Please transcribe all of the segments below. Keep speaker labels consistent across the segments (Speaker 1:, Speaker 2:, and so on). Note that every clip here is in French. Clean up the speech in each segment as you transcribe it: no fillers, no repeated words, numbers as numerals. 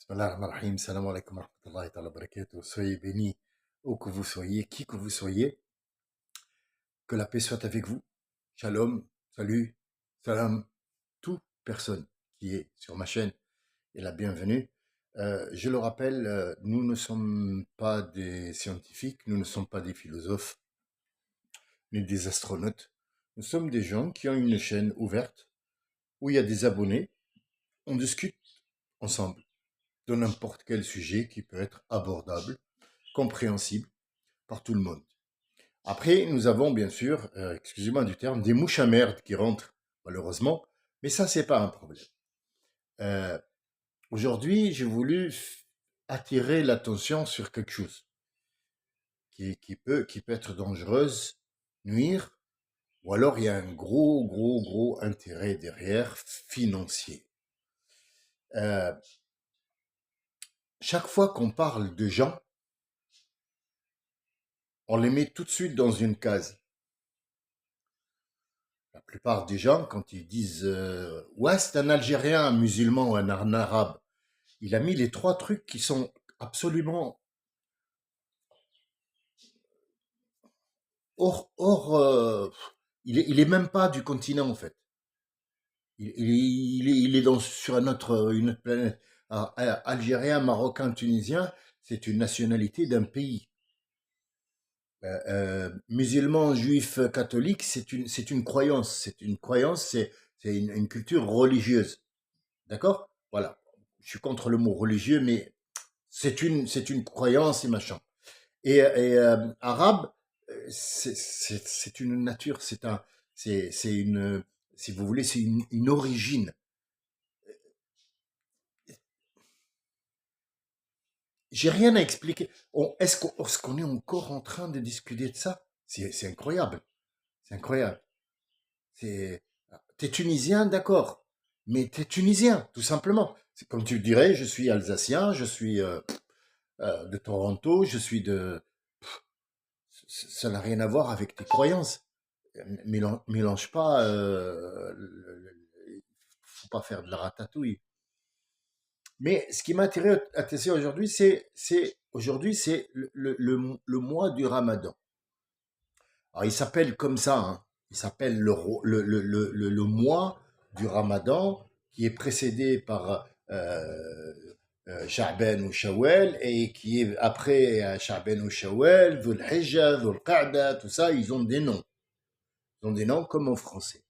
Speaker 1: Bismillah ar-Rahman ar-Rahim. Salam alaikum wa rahmatullahi wa barakatuh. Soyez bénis où que vous soyez, qui que vous soyez. Que la paix soit avec vous. Shalom, salut, salam, toute personne qui est sur ma chaîne est la bienvenue. Je le rappelle, nous ne sommes pas des scientifiques, nous ne sommes pas des philosophes, ni des astronautes. Nous sommes des gens qui ont une chaîne ouverte où il y a des abonnés. On discute ensemble de n'importe quel sujet qui peut être abordable, compréhensible par tout le monde. Après, nous avons bien sûr, excusez-moi du terme, des mouches à merde qui rentrent, malheureusement, mais ça, c'est pas un problème. Euh, Aujourd'hui, j'ai voulu attirer l'attention sur quelque chose qui peut être dangereuse, nuire, ou alors il y a un gros intérêt derrière, financier. Euh, Chaque fois qu'on parle de gens, on les met tout de suite dans une case. La plupart des gens, quand ils disent ouais, c'est un Algérien, un musulman ou un arabe, il a mis les trois trucs qui sont absolument hors il est même pas du continent en fait. Il est sur une autre planète. Alors, Algérien, Marocain, Tunisien, c'est une nationalité d'un pays. Musulman, juif, catholique, c'est une croyance, c'est une culture religieuse. D'accord? Voilà. Je suis contre le mot religieux, mais c'est une croyance et machin. Arabe, c'est une nature, c'est une, si vous voulez, c'est une origine. J'ai rien à expliquer. Est-ce qu'on est encore en train de discuter de ça? C'est incroyable. C'est incroyable. C'est, T'es tunisien, d'accord. Mais t'es tunisien, tout simplement. C'est comme tu dirais, je suis alsacien, je suis de Toronto, je suis de... Ça n'a rien à voir avec tes croyances. Mélange pas, faut pas faire de la ratatouille. Mais ce qui m'a attiré attention aujourd'hui, aujourd'hui, c'est le mois du Ramadan. Alors, il s'appelle comme ça, hein. Il s'appelle le mois du Ramadan, qui est précédé par Sha'ban ou Shawwal, et qui est après Sha'ban ou Shawwal, Dhul Hijjah, Dhul Qa'da, tout ça, ils ont des noms. Ils ont des noms comme en français.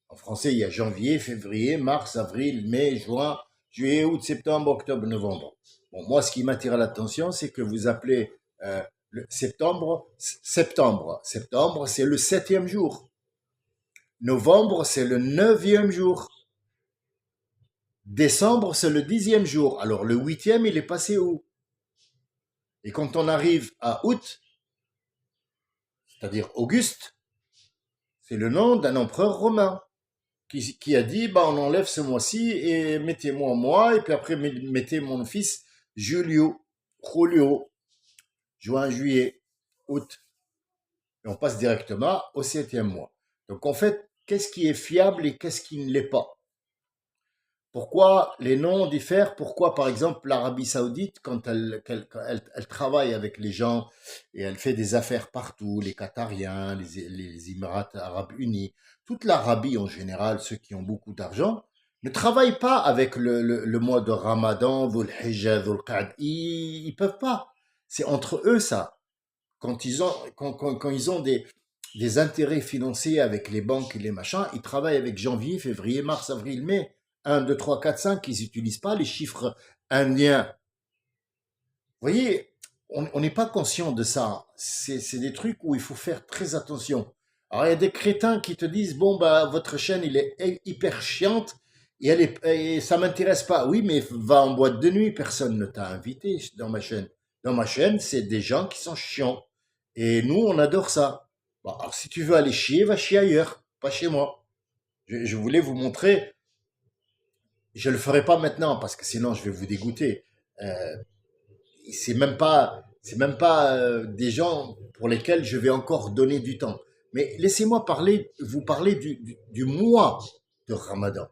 Speaker 1: En français, il y a janvier, février, mars, avril, mai, juin, juillet, août, septembre, octobre, novembre. Bon, moi, ce qui m'attire l'attention, c'est que vous appelez le septembre. Septembre, c'est le septième jour. Novembre, c'est le neuvième jour. Décembre, c'est le dixième jour. Alors, le huitième, il est passé où? Et quand on arrive à août, c'est-à-dire Auguste, c'est le nom d'un empereur romain qui a dit, bah, on enlève ce mois-ci et mettez-moi moi, et puis après, mettez mon fils Julio, Julio, juin, juillet, août. Et on passe directement au septième mois. Donc, en fait, qu'est-ce qui est fiable et qu'est-ce qui ne l'est pas? Pourquoi les noms diffèrent? Pourquoi, par exemple, l'Arabie Saoudite, quand elle travaille avec les gens et elle fait des affaires partout, les Qatariens, les Émirats Arabes Unis, toute l'Arabie en général, ceux qui ont beaucoup d'argent, ne travaillent pas avec le mois de Ramadan, Dhul Hijjah, Dhul Qa'd. Ils peuvent pas. C'est entre eux ça. Quand ils ont des intérêts financiers avec les banques et les machins, ils travaillent avec janvier, février, mars, avril, mai. 1, 2, 3, 4, 5, ils n'utilisent pas les chiffres indiens. Vous voyez, on n'est pas conscient de ça. C'est des trucs où il faut faire très attention. Alors, il y a des crétins qui te disent, bon, bah, votre chaîne, il est hyper chiante et ça m'intéresse pas. Oui, mais va en boîte de nuit, personne ne t'a invité dans ma chaîne. Dans ma chaîne, c'est des gens qui sont chiants. Et nous, on adore ça. Bon, alors, si tu veux aller chier, va chier ailleurs, pas chez moi. Je voulais vous montrer. Je le ferai pas maintenant parce que sinon je vais vous dégoûter. Euh, c'est même pas des gens pour lesquels je vais encore donner du temps. Mais laissez-moi vous parler du mois de Ramadan.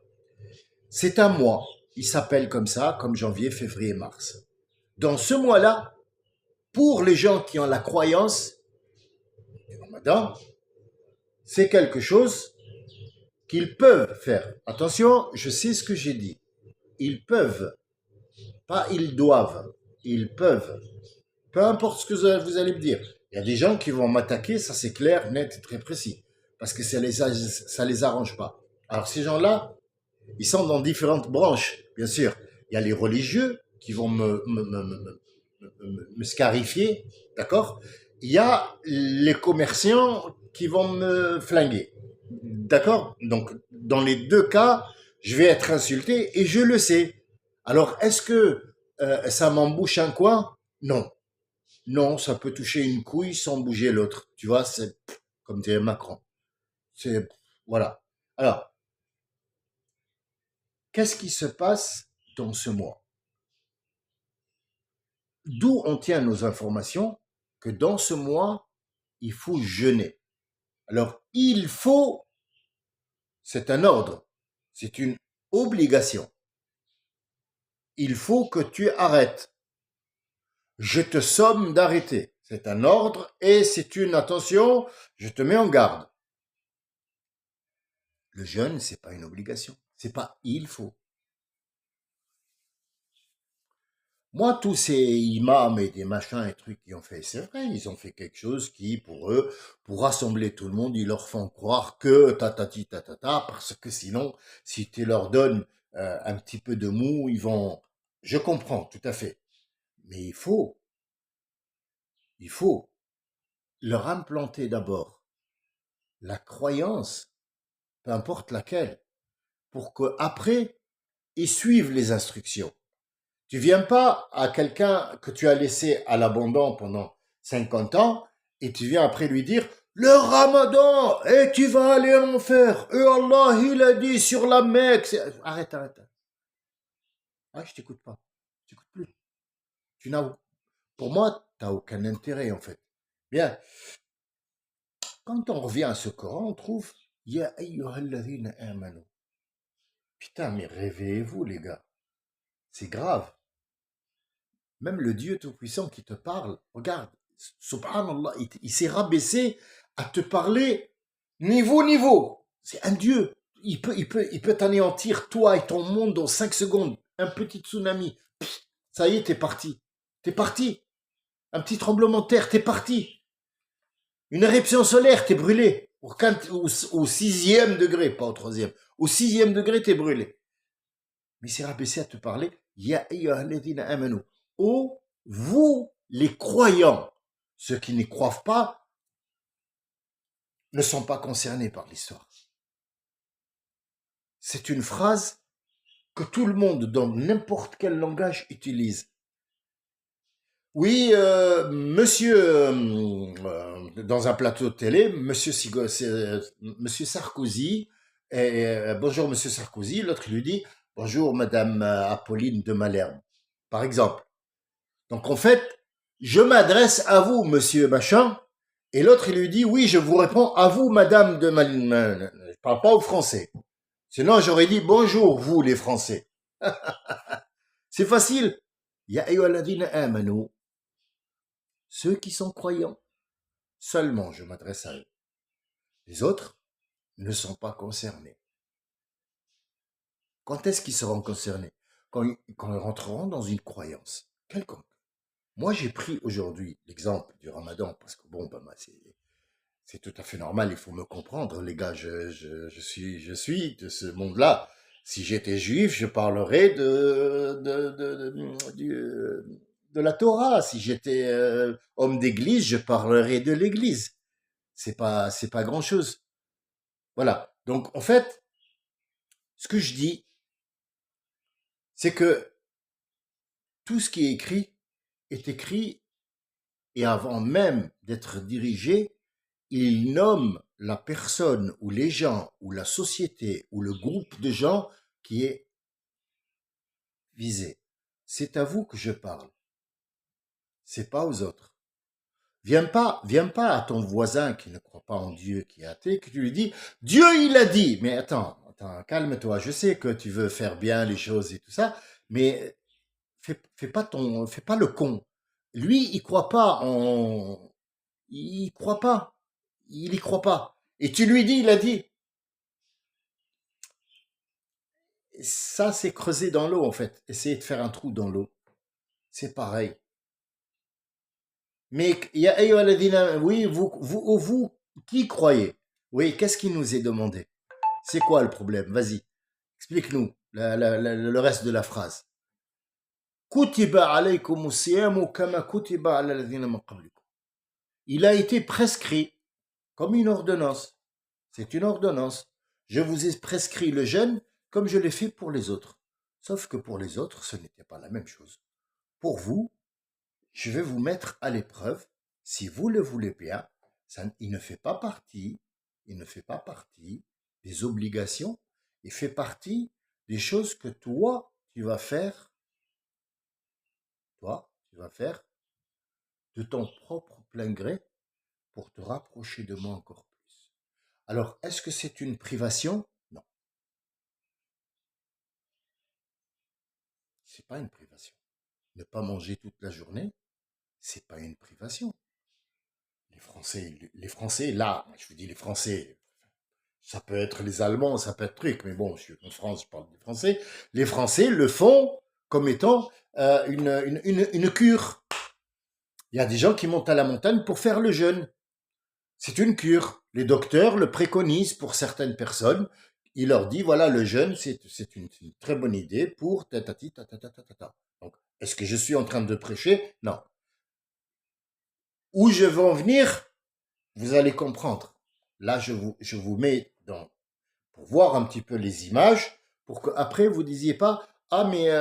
Speaker 1: C'est un mois. il s'appelle comme ça, comme janvier, février, mars. Dans ce mois-là, pour les gens qui ont la croyance du Ramadan, c'est quelque chose qu'ils peuvent faire. Attention, je sais ce que j'ai dit. Ils peuvent, pas ils doivent. Ils peuvent. Peu importe ce que vous allez me dire. Il y a des gens qui vont m'attaquer, ça c'est clair, net et très précis. Parce que ça les arrange pas. Alors ces gens-là, ils sont dans différentes branches, bien sûr. Il y a les religieux qui vont me scarifier, d'accord? Il y a les commerçants qui vont me flinguer, d'accord? Donc, dans les deux cas, je vais être insulté et je le sais. Alors, est-ce que ça m'embouche un coin? Non. Non, ça peut toucher une couille sans bouger l'autre. Tu vois, c'est comme dirait Macron. C'est, voilà. Alors, qu'est-ce qui se passe dans ce mois? D'où on tient nos informations que dans ce mois, il faut jeûner. Alors, il faut, c'est un ordre, c'est une obligation. Il faut que tu arrêtes. Je te somme d'arrêter. C'est un ordre et c'est une attention, je te mets en garde. Le jeûne, c'est pas une obligation. C'est pas il faut. Moi, tous ces imams et des machins et trucs qui ont fait, c'est vrai, ils ont fait quelque chose qui, pour eux, pour rassembler tout le monde, ils leur font croire que tatati tatata, parce que sinon, si tu leur donnes un petit peu de mou, ils vont... Je comprends, tout à fait. Mais il faut leur implanter d'abord la croyance, peu importe laquelle, pour qu'après, ils suivent les instructions. Tu viens pas à quelqu'un que tu as laissé à l'abandon pendant 50 ans et tu viens après lui dire le Ramadan et tu vas aller en enfer. Et Allah il a dit sur la Mecque. Arrête, arrête. Ah, je t'écoute pas. Je t'écoute plus. Tu n'as, pour moi, tu n'as aucun intérêt en fait. Bien. Quand on revient à ce Coran, on trouve Ya ayyuhalladhina amanu. Putain, mais réveillez-vous les gars. C'est grave. Même le Dieu Tout-Puissant qui te parle, regarde, subhanallah, il s'est rabaissé à te parler niveau. C'est un Dieu. Il peut t'anéantir, toi et ton monde, en 5 secondes. Un petit tsunami. Pff, ça y est, t'es parti. T'es parti. Un petit tremblement de terre, t'es parti. Une éruption solaire, t'es brûlé. Au 6e degré, pas au 3e. Au 6e degré, t'es brûlé. Mais il s'est rabaissé à te parler. Ya ayyuhalladhina amanu. Oh, vous, les croyants, ceux qui n'y croient pas, ne sont pas concernés par l'histoire. C'est une phrase que tout le monde, dans n'importe quel langage, utilise. Oui, monsieur, dans un plateau de télé, monsieur Sarkozy, bonjour monsieur Sarkozy, l'autre lui dit, bonjour madame Apolline de Malherbe, par exemple. Donc en fait, je m'adresse à vous, monsieur machin, et l'autre il lui dit, oui, je vous réponds à vous, madame de Malherbe. Je parle pas au français. Sinon, j'aurais dit, bonjour, vous les Français. C'est facile. Ya ayyuhalladhina amanu. Ceux qui sont croyants, seulement je m'adresse à eux. Les autres ne sont pas concernés. Quand est-ce qu'ils seront concernés? Quand ils rentreront dans une croyance quelconque. Moi, j'ai pris aujourd'hui l'exemple du Ramadan parce que bon, c'est tout à fait normal. Il faut me comprendre, les gars. Je suis de ce monde-là. Si j'étais juif, je parlerais de la Torah. Si j'étais homme d'église, je parlerais de l'église. C'est pas grand-chose. Voilà. Donc, en fait, ce que je dis, c'est que tout ce qui est écrit et avant même d'être dirigé, il nomme la personne ou les gens ou la société ou le groupe de gens qui est visé. C'est à vous que je parle. C'est pas aux autres. Viens pas à ton voisin qui ne croit pas en Dieu, qui est athée, que tu lui dis Dieu il a dit. Mais attends, attends, calme-toi. Je sais que tu veux faire bien les choses et tout ça, mais fais pas le con. Lui, il croit pas. Il y croit pas. Et tu lui dis, il a dit, ça c'est creuser dans l'eau en fait. Essayer de faire un trou dans l'eau. C'est pareil. Mais ya ayyuhalladhina, oui, vous qui croyez? Oui, qu'est-ce qui nous est demandé? C'est quoi le problème? Vas-y, explique-nous le reste de la phrase. Kutiba alaykumus siyamu kama kutiba ala alladhina min qablikum. Il a été prescrit comme une ordonnance. C'est une ordonnance. Je vous ai prescrit le jeûne comme je l'ai fait pour les autres. Sauf que pour les autres, ce n'était pas la même chose. Pour vous, je vais vous mettre à l'épreuve. Si vous le voulez bien, il ne fait pas partie, il ne fait pas partie des obligations, il fait partie des choses que toi, tu vas faire de ton propre plein gré pour te rapprocher de moi encore plus. Alors, est-ce que c'est une privation? Non, c'est pas une privation. Ne pas manger toute la journée, c'est pas une privation. Les Français, là, je vous dis les Français, ça peut être les Allemands, ça peut être truc, mais bon, je suis en France, je parle des Français. Les Français le font comme étant une cure. Il y a des gens qui montent à la montagne pour faire le jeûne. C'est une cure. Les docteurs le préconisent pour certaines personnes. Il leur dit, voilà, le jeûne, c'est une très bonne idée pour tatati, tatata, tatata. Donc, est-ce que je suis en train de prêcher? Non. Où je veux en venir, vous allez comprendre. Là, je vous mets pour voir un petit peu les images, pour qu'après vous disiez pas, ah mais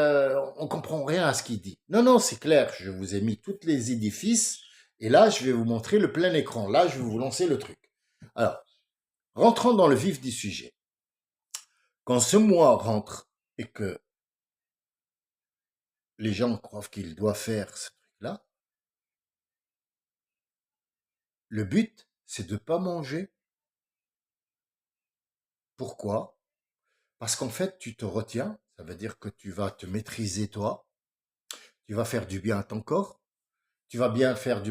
Speaker 1: on comprend rien à ce qu'il dit. Non, non, c'est clair, je vous ai mis tous les édifices, et là, je vais vous montrer le plein écran. Là, je vais vous lancer le truc. Alors, rentrons dans le vif du sujet. Quand ce mois rentre et que les gens croient qu'ils doivent faire ce truc-là, le but, c'est de ne pas manger. Pourquoi? Parce qu'en fait, tu te retiens, ça veut dire que tu vas te maîtriser toi, tu vas faire du bien à ton corps, tu vas bien faire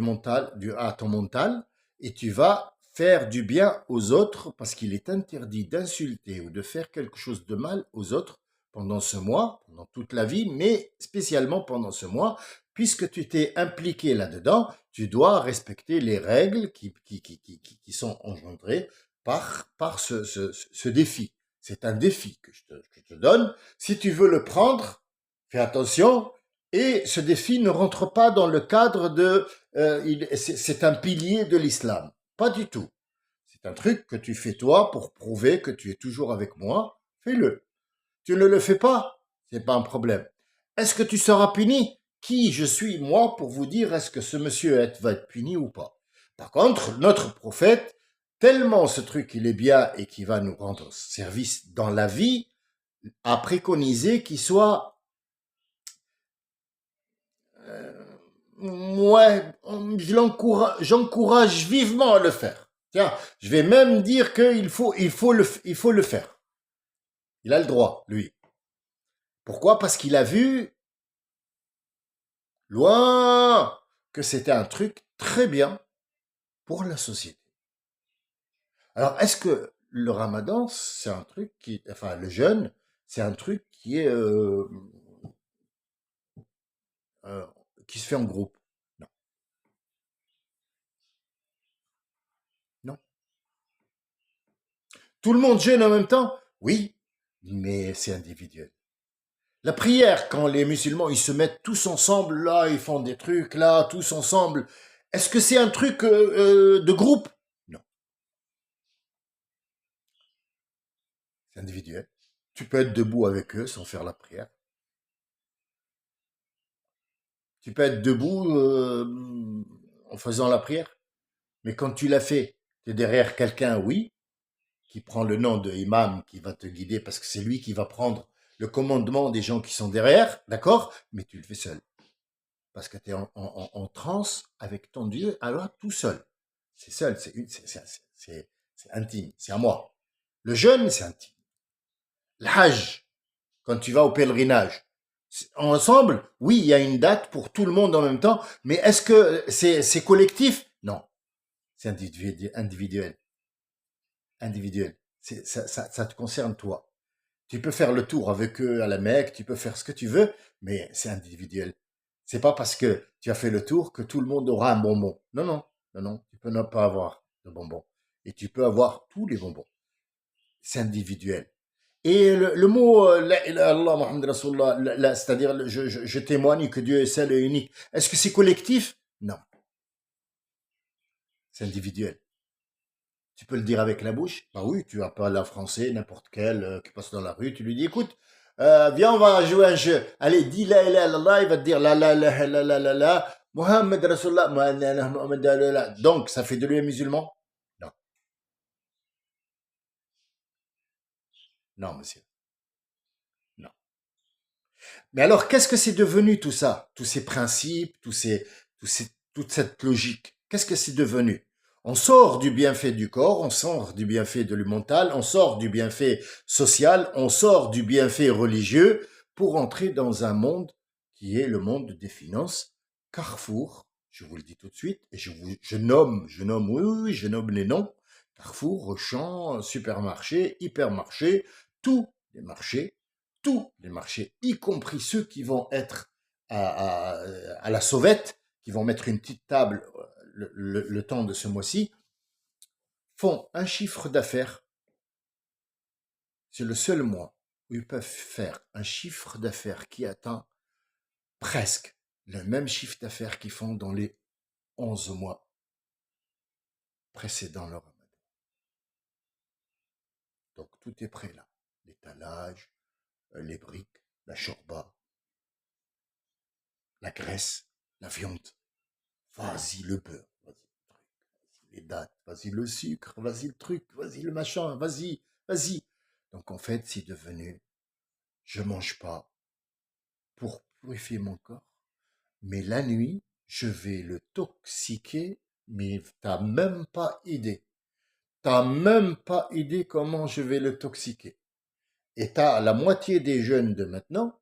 Speaker 1: à ton mental, et tu vas faire du bien aux autres parce qu'il est interdit d'insulter ou de faire quelque chose de mal aux autres pendant ce mois, pendant toute la vie, mais spécialement pendant ce mois, puisque tu t'es impliqué là-dedans, tu dois respecter les règles qui sont engendrées par ce défi. C'est un défi que je te donne. Si tu veux le prendre, fais attention, et ce défi ne rentre pas dans le cadre c'est un pilier de l'islam. Pas du tout. C'est un truc que tu fais toi pour prouver que tu es toujours avec moi. Fais-le. Tu ne le fais pas, c'est pas un problème. Est-ce que tu seras puni? Qui je suis, moi, pour vous dire est-ce que ce monsieur va être puni ou pas? Par contre, notre prophète, tellement ce truc il est bien et qui va nous rendre service dans la vie, a préconisé qu'il soit ouais, j'encourage vivement à le faire. Tiens, je vais même dire qu'il faut le faire. Il a le droit, lui. Pourquoi? Parce qu'il a vu, loin, que c'était un truc très bien pour la société. Alors, est-ce que le ramadan, c'est un truc enfin, le jeûne, c'est un truc euh, qui se fait en groupe? Non, non. Tout le monde jeûne en même temps? Oui, mais c'est individuel. La prière, quand les musulmans ils se mettent tous ensemble, là, ils font des trucs, là, tous ensemble, est-ce que c'est un truc de groupe? Non, c'est individuel. Tu peux être debout avec eux sans faire la prière. Tu peux être debout en faisant la prière. Mais quand tu l'as fait, tu es derrière quelqu'un, oui, qui prend le nom de imam, qui va te guider, parce que c'est lui qui va prendre le commandement des gens qui sont derrière, d'accord? Mais tu le fais seul. Parce que tu es en transe avec ton Dieu, alors tout seul. C'est seul, c'est intime, c'est à moi. Le jeûne, c'est intime. le Hajj, quand tu vas au pèlerinage. Ensemble, oui, il y a une date pour tout le monde en même temps, mais est-ce que c'est collectif? Non, c'est individuel. Individuel. Ça te concerne toi. Tu peux faire le tour avec eux à la Mecque, tu peux faire ce que tu veux, mais c'est individuel. C'est pas parce que tu as fait le tour que tout le monde aura un bonbon. Non, non, non, non, tu peux ne pas avoir de bonbons. Et tu peux avoir tous les bonbons. C'est individuel. Et le mot la ilaha illallah Muhammad Rasulullah, c'est-à-dire je témoigne que Dieu est seul et unique. Est-ce que c'est collectif? Non, c'est individuel. Tu peux le dire avec la bouche. Bah oui, tu appelles un Français, n'importe quel qui passe dans la rue, tu lui dis, écoute, viens, on va jouer un jeu. Allez, dis la ilaha illallah, il va te dire la, Muhammad Rasulullah, Muhammad Rasulullah. Donc, ça fait de lui un musulman? Non, non, monsieur, non. Mais alors, qu'est-ce que c'est devenu tout ça? Tous ces principes, toute cette logique. Qu'est-ce que c'est devenu? On sort du bienfait du corps, on sort du bienfait de le mental, on sort du bienfait social, on sort du bienfait religieux pour entrer dans un monde qui est le monde des finances. Carrefour, je vous le dis tout de suite, et je nomme, oui, oui, oui, je nomme les noms. Carrefour, Auchan, supermarché, hypermarché, tous les marchés tous les marchés, y compris ceux qui vont être à la sauvette, qui vont mettre une petite table le temps de ce mois-ci, font un chiffre d'affaires. C'est le seul mois où ils peuvent faire un chiffre d'affaires qui atteint presque le même chiffre d'affaires qu'ils font dans les 11 mois précédant le ramadan. Donc tout est prêt là. L'étalage, les briques, la shorba, la graisse, la viande. Vas-y le beurre, vas-y le truc, vas-y les dattes, vas-y le sucre, vas-y le truc, vas-y le machin, vas-y, vas-y. Donc en fait, c'est devenu, je mange pas pour purifier mon corps, mais la nuit, je vais le toxiquer, mais t'as même pas idée. T'as même pas idée comment je vais le toxiquer. Et t'as la moitié des jeunes de maintenant,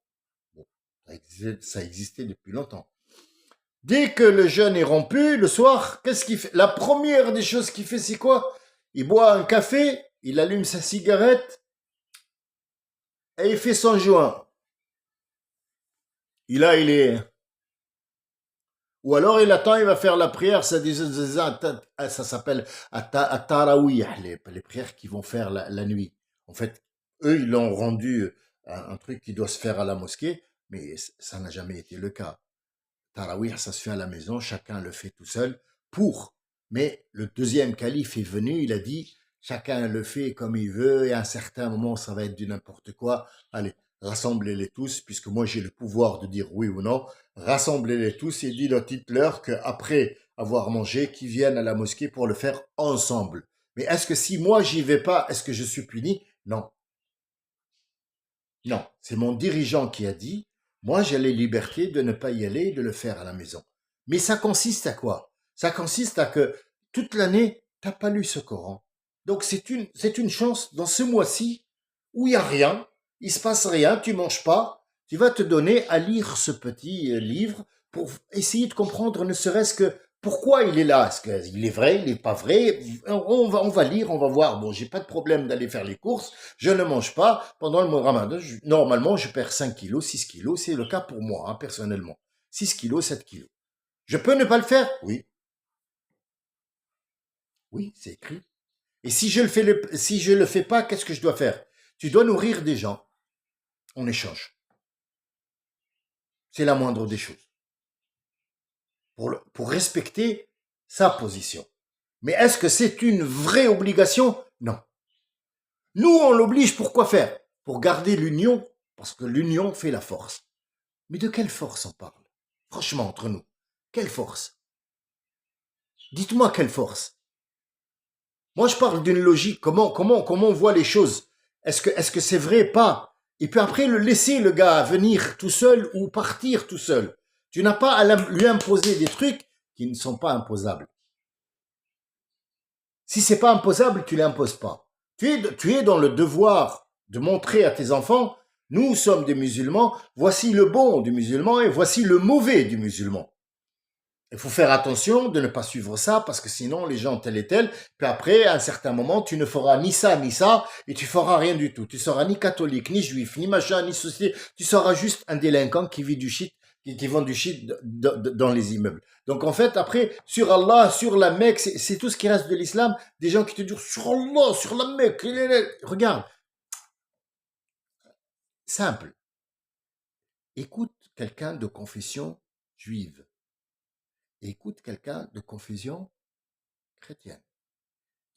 Speaker 1: bon, ça existait depuis longtemps. Dès que le jeûne est rompu, le soir, qu'est-ce qu'il fait? La première des choses qu'il fait, c'est quoi? Il boit un café, il allume sa cigarette et il fait son joint. Il est. Ou alors il attend, il va faire la prière, ça s'appelle At-Tarawih, les prières qu'ils vont faire la nuit. En fait, eux, ils l'ont rendu un truc qui doit se faire à la mosquée, mais ça n'a jamais été le cas. Tarawih, ça se fait à la maison, chacun le fait tout seul pour. Mais le deuxième calife est venu, il a dit, chacun le fait comme il veut, et à un certain moment, ça va être du n'importe quoi. Allez, rassemblez-les tous, puisque moi j'ai le pouvoir de dire oui ou non. Rassemblez-les tous et dites leur qu'après avoir mangé, qu'ils viennent à la mosquée pour le faire ensemble. Mais est-ce que si moi j'y vais pas, est-ce que je suis puni? Non. Non, c'est mon dirigeant qui a dit, moi j'ai la liberté de ne pas y aller et de le faire à la maison. Mais ça consiste à quoi? Ça consiste à que toute l'année, t'as pas lu ce Coran. Donc c'est une chance dans ce mois-ci où il y a rien, il se passe rien, tu manges pas, tu vas te donner à lire ce petit livre pour essayer de comprendre ne serait-ce que pourquoi il est là. Est-ce qu'il est vrai, il n'est pas vrai? On va lire, on va voir. Bon, j'ai pas de problème d'aller faire les courses. Je ne mange pas pendant le mois de Ramadan. Normalement, je perds 5 kilos, 6 kilos. C'est le cas pour moi, hein, personnellement. 6 kilos, 7 kilos. Je peux ne pas le faire? Oui. Oui, c'est écrit. Et si je le fais pas, qu'est-ce que je dois faire? Tu dois nourrir des gens en échange. C'est la moindre des choses. Pour respecter sa position. Mais est-ce que c'est une vraie obligation? Non. Nous, on l'oblige pour quoi faire? Pour garder l'union, parce que l'union fait la force. Mais de quelle force on parle? Franchement, entre nous, quelle force? Dites-moi quelle force. Moi, je parle d'une logique. Comment on voit les choses? Est-ce que c'est vrai? Pas. Et puis après, le laisser le gars venir tout seul ou partir tout seul. Tu n'as pas à lui imposer des trucs qui ne sont pas imposables. Si c'est pas imposable, tu l'imposes pas. Tu es dans le devoir de montrer à tes enfants, nous sommes des musulmans, voici le bon du musulman et voici le mauvais du musulman. Il faut faire attention de ne pas suivre ça parce que sinon les gens tel et tel, puis après à un certain moment tu ne feras ni ça et tu feras rien du tout. Tu seras ni catholique, ni juif, ni machin, ni ceci. Tu seras juste un délinquant qui vit du shit, qui vend du shit dans les immeubles. Donc en fait après sur Allah, sur la Mecque, c'est tout ce qui reste de l'islam. Des gens qui te disent sur Allah, sur la Mecque. Regarde, simple. Écoute quelqu'un de confession juive. Écoute quelqu'un de confession chrétienne.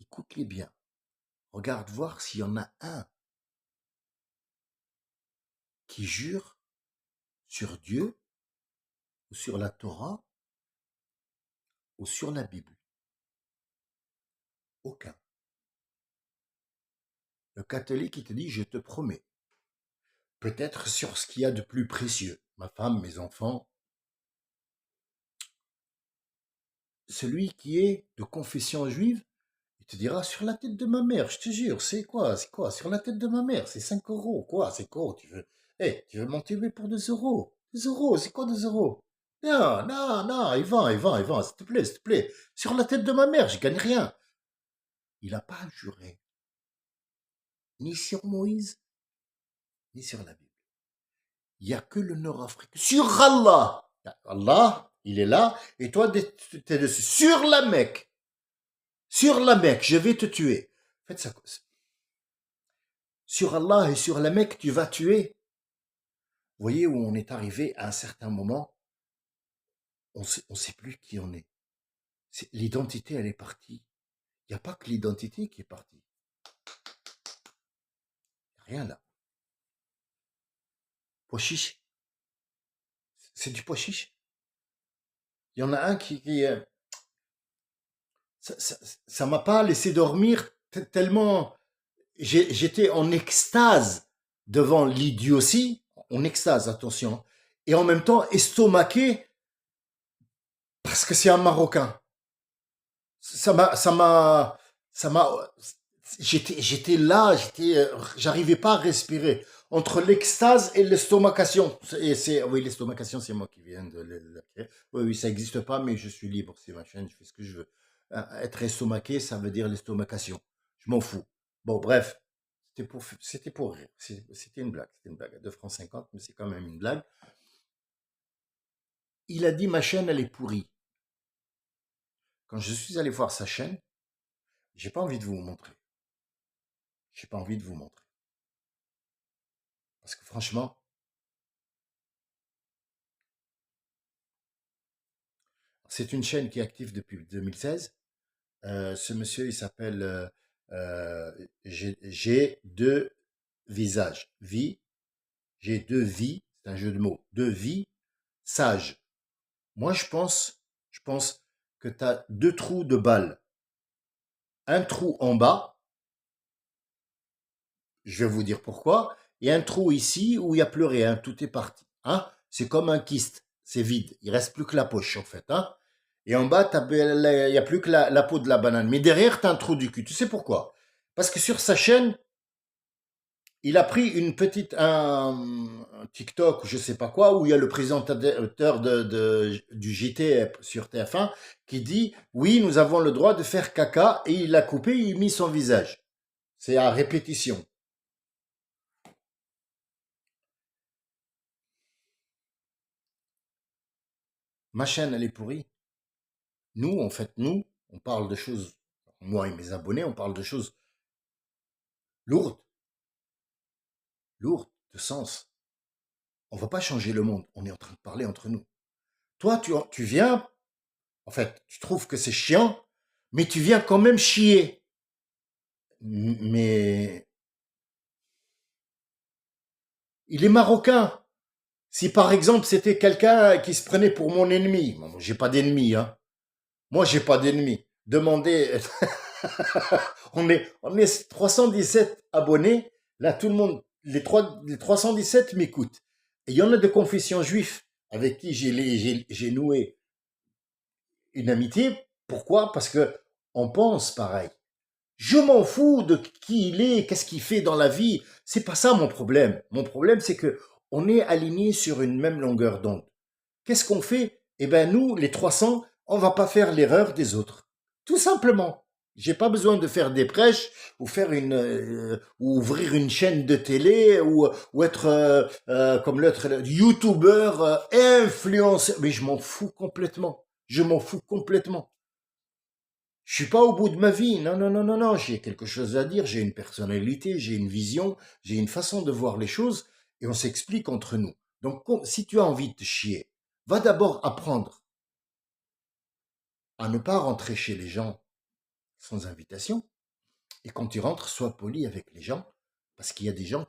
Speaker 1: Écoute-les bien. Regarde voir s'il y en a un qui jure sur Dieu ou sur la Torah ou sur la Bible. Aucun. Le catholique, il te dit, je te promets. Peut-être sur ce qu'il y a de plus précieux. Ma femme, mes enfants. Celui qui est de confession juive, il te dira sur la tête de ma mère, je te jure, c'est quoi? Sur la tête de ma mère, c'est 5 euros, quoi? C'est quoi? Tu veux m'entuber pour 2 euros? 2 euros, c'est quoi 2 euros? Non, non, non, il vend, s'il te plaît. Sur la tête de ma mère, je gagne rien. Il n'a pas juré, ni sur Moïse, ni sur la Bible. Il n'y a que le Nord-Afrique. Sur Allah! Allah, il est là, et toi, tu es dessus. Sur la Mecque! Sur la Mecque, je vais te tuer. Faites ça. Sur Allah et sur la Mecque, tu vas tuer. Vous voyez où on est arrivé à un certain moment, on ne sait plus qui on est. L'identité, elle est partie. Il n'y a pas que l'identité qui est partie. Rien là. Pois chiche. C'est du pois chiche. Il y en a un qui ça m'a pas laissé dormir tellement j'étais en extase devant l'idiotie, en extase, attention, et en même temps estomaqué parce que c'est un Marocain. Ça m'a, j'étais là, j'arrivais pas à respirer. Entre l'extase et l'estomacation. Oui, l'estomacation, c'est moi qui viens de créer. Oui, oui, ça n'existe pas, mais je suis libre, c'est ma chaîne, je fais ce que je veux. Être estomaqué, ça veut dire l'estomacation. Je m'en fous. Bon, bref, c'était pour rire. C'était une blague. C'était une blague à 2,50 francs, mais c'est quand même une blague. Il a dit, ma chaîne, elle est pourrie. Quand je suis allé voir sa chaîne, j'ai pas envie de vous montrer. J'ai pas envie de vous montrer. Parce que franchement, c'est une chaîne qui est active depuis 2016. Ce monsieur, il s'appelle J'ai deux visages. J'ai deux vies, c'est un jeu de mots. Deux vies sages. Moi, je pense que tu as deux trous de balles. Un trou en bas, je vais vous dire pourquoi, et un trou ici où il n'y a plus rien, tout est parti. Hein? C'est comme un kyste, c'est vide. Il reste plus que la poche en fait. Hein? Et en bas, il n'y a plus que la peau de la banane. Mais derrière, tu as un trou du cul. Tu sais pourquoi? Parce que sur sa chaîne, il a pris un TikTok ou je sais pas quoi, où il y a le présentateur du JT sur TF1 qui dit oui, nous avons le droit de faire caca, et il l'a coupé, il a mis son visage. C'est à répétition. Ma chaîne, elle est pourrie. Nous, en fait, on parle de choses, moi et mes abonnés, on parle de choses lourdes, lourdes de sens. On va pas changer le monde, on est en train de parler entre nous. Toi, tu viens, en fait, tu trouves que c'est chiant, mais tu viens quand même chier. Mais il est marocain. Si par exemple c'était quelqu'un qui se prenait pour mon ennemi, moi j'ai pas d'ennemi, hein. Moi j'ai pas d'ennemi. Demandez, on est 317 abonnés. Là tout le monde, les 317 m'écoutent. Et il y en a de confession juive avec qui j'ai noué une amitié. Pourquoi? Parce que on pense pareil. Je m'en fous de qui il est, qu'est-ce qu'il fait dans la vie. C'est pas ça mon problème. Mon problème, c'est que on est alignés sur une même longueur d'onde. Qu'est-ce qu'on fait? Eh ben nous, les 300, on va pas faire l'erreur des autres. Tout simplement. J'ai pas besoin de faire des prêches ou faire ou ouvrir une chaîne de télé ou être comme l'autre youtubeur, influenceur. Mais je m'en fous complètement. Je m'en fous complètement. Je suis pas au bout de ma vie. Non, non, non, non, non. J'ai quelque chose à dire. J'ai une personnalité, j'ai une vision, j'ai une façon de voir les choses et on s'explique entre nous. Donc, si tu as envie de te chier, va d'abord apprendre à ne pas rentrer chez les gens sans invitation. Et quand tu rentres, sois poli avec les gens parce qu'il y a des gens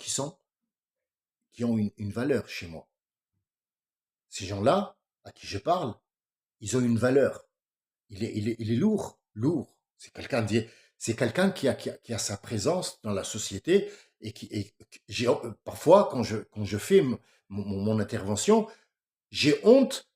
Speaker 1: qui ont une valeur chez moi. Ces gens-là, à qui je parle, ils ont une valeur. Il est lourd, lourd. C'est quelqu'un qui a sa présence dans la société parfois quand je fais mon intervention, j'ai honte.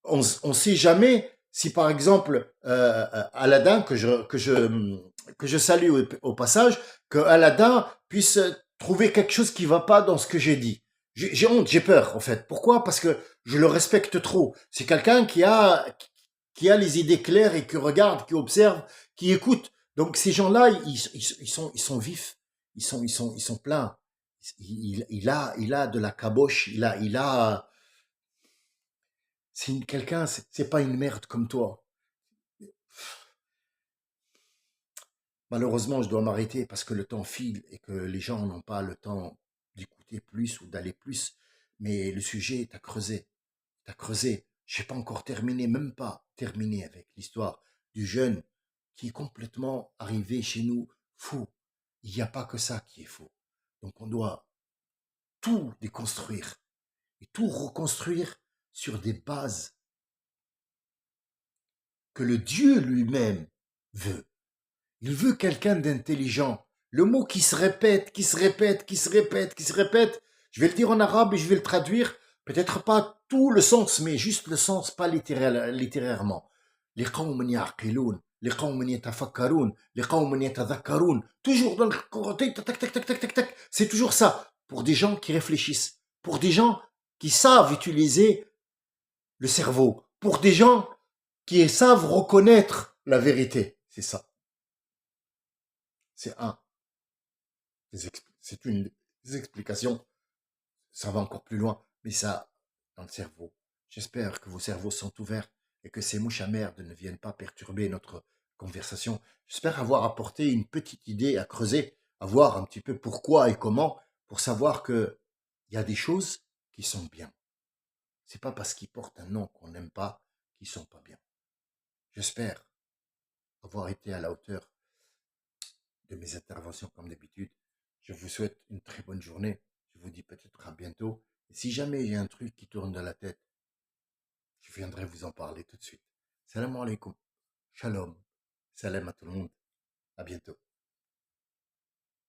Speaker 1: On sait jamais si par exemple Aladdin que je salue au passage, que Aladdin puisse trouver quelque chose qui va pas dans ce que j'ai dit. J'ai honte, j'ai peur en fait. Pourquoi? Parce que je le respecte trop. C'est quelqu'un qui a les idées claires et qui regarde, qui observe, qui écoute. Donc ces gens-là, ils sont vifs, ils sont pleins. Il a de la caboche, c'est quelqu'un, c'est pas une merde comme toi. Malheureusement, je dois m'arrêter parce que le temps file et que les gens n'ont pas le temps d'écouter plus ou d'aller plus. Mais le sujet est à creuser. T'as creusé. J'ai pas encore terminé, même pas terminé avec l'histoire du jeune qui est complètement arrivé chez nous fou. Il n'y a pas que ça qui est faux. Donc on doit tout déconstruire et tout reconstruire sur des bases que le Dieu lui-même veut. Il veut quelqu'un d'intelligent. Le mot qui se répète, qui se répète, qui se répète, qui se répète, je vais le dire en arabe et je vais le traduire, peut-être pas tout le sens, mais juste le sens, pas littérairement. Les qawmun ya'qiloun, les qawmun yatafakkaroun, les qawmun yatadhakkaroun. Toujours dans le tac, tac, tac, tac, tac, tac, tac. C'est toujours ça. Pour des gens qui réfléchissent. Pour des gens qui savent utiliser le cerveau. Pour des gens qui savent reconnaître la vérité. C'est ça. C'est un. C'est une des explications. Ça va encore plus loin, mais ça, dans le cerveau. J'espère que vos cerveaux sont ouverts et que ces mouches amères ne viennent pas perturber notre conversation. J'espère avoir apporté une petite idée à creuser, à voir un petit peu pourquoi et comment, pour savoir que il y a des choses qui sont bien. C'est pas parce qu'ils portent un nom qu'on n'aime pas qu'ils sont pas bien. J'espère avoir été à la hauteur de mes interventions comme d'habitude. Je vous souhaite une très bonne journée. Je vous dis peut-être à bientôt. Et si jamais j'ai un truc qui tourne dans la tête, je viendrai vous en parler tout de suite. Salam alaikum. Shalom. Salam à tout le monde. À bientôt.